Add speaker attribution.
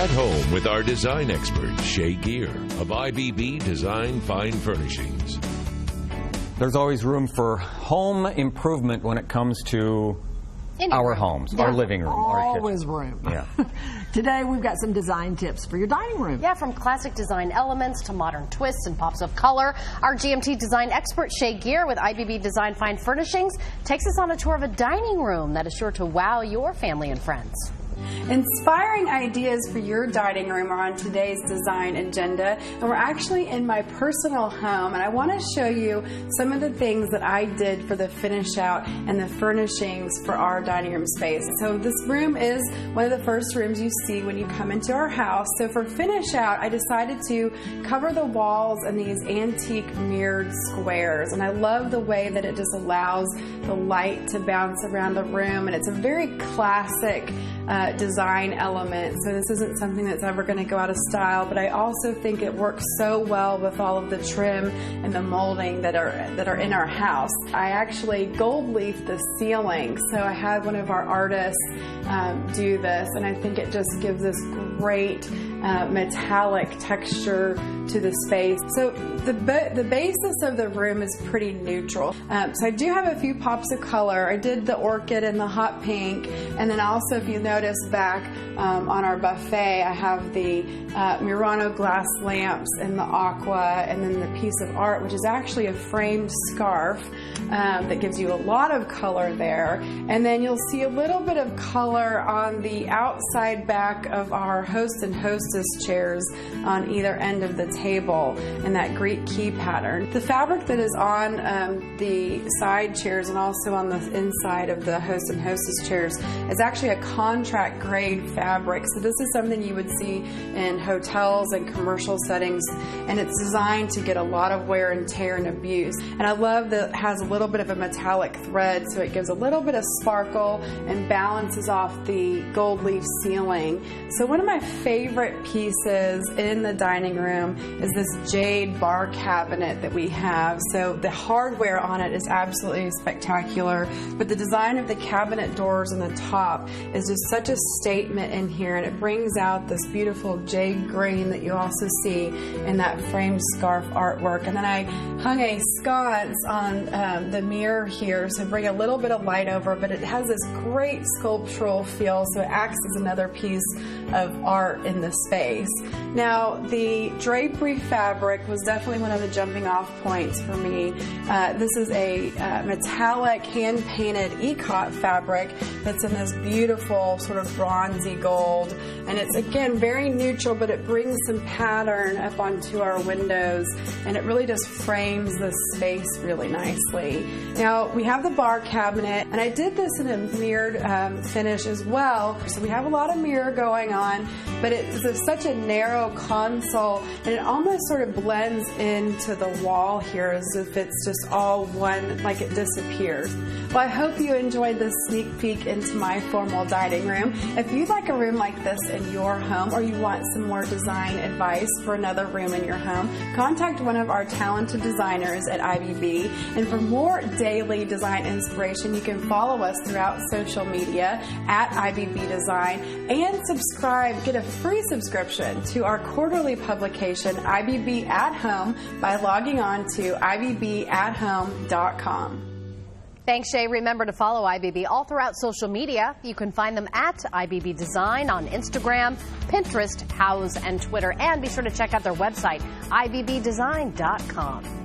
Speaker 1: at home with our design expert, Shay Gear of IBB Design Fine Furnishings.
Speaker 2: There's always room for home improvement when it comes to our homes, our living room, our kitchen.
Speaker 3: Always room.
Speaker 2: Yeah.
Speaker 3: Today we've got some design tips for your dining room.
Speaker 4: Yeah, from classic design elements to modern twists and pops of color. Our GMT design expert, Shay Gear with IBB Design Fine Furnishings, takes us on a tour of a dining room that is sure to wow your family and friends.
Speaker 5: Inspiring ideas for your dining room are on today's design agenda, and we're actually in my personal home, and I want to show you some of the things that I did for the finish out and the furnishings for our dining room space. So this room is one of the first rooms you see when you come into our house. So for finish out, I decided to cover the walls in these antique mirrored squares, and I love the way that it just allows the light to bounce around the room, and it's a very classic design element, so this isn't something that's ever going to go out of style, but I also think it works so well with all of the trim and the molding that are in our house. I actually gold leafed the ceiling, so I had one of our artists do this, and I think it just gives this great metallic texture to the space. So the basis of the room is pretty neutral. So I do have a few pops of color. I did the orchid and the hot pink, and then also, if you notice back on our buffet, I have the Murano glass lamps and the aqua, and then the piece of art, which is actually a framed scarf that gives you a lot of color there. And then you'll see a little bit of color on the outside back of our host and hostess chairs on either end of the table in that Greek key pattern. The fabric that is on the side chairs and also on the inside of the host and hostess chairs is actually a contract grade fabric. So this is something you would see in hotels and commercial settings, and it's designed to get a lot of wear and tear and abuse. And I love that it has a little bit of a metallic thread, so it gives a little bit of sparkle and balances off the gold leaf ceiling. So one of my favorite pieces in the dining room is this jade bar cabinet that we have. So the hardware on it is absolutely spectacular, but the design of the cabinet doors on the top is just such a statement in here, and it brings out this beautiful jade green that you also see in that framed scarf artwork. And then I hung a sconce on the mirror here, so bring a little bit of light over, but it has this great sculptural feel, so it acts as another piece of art in the space. Now, the drapery fabric was definitely one of the jumping off points for me. This is a metallic hand-painted ikat fabric that's in this beautiful sort of bronzy gold, and it's again very neutral, but it brings some pattern up onto our windows, and it really just frames the space really nicely. Now, we have the bar cabinet, and I did this in a mirrored finish as well, so we have a lot of mirror going on, but it's such a narrow console, and it almost sort of blends into the wall here as if it's just all one, like it disappears. Well, I hope you enjoyed this sneak peek into my formal dining room. If you'd like a room like this in your home, or you want some more design advice for another room in your home, contact one of our talented designers at IBB. And for more daily design inspiration, you can follow us throughout social media at IBB Design, and subscribe, get a free subscription to our quarterly publication, IBB at Home, by logging on to ibbathome.com.
Speaker 4: Thanks, Shay. Remember to follow IBB all throughout social media. You can find them at IBB Design on Instagram, Pinterest, Houzz, and Twitter. And be sure to check out their website, ibbdesign.com.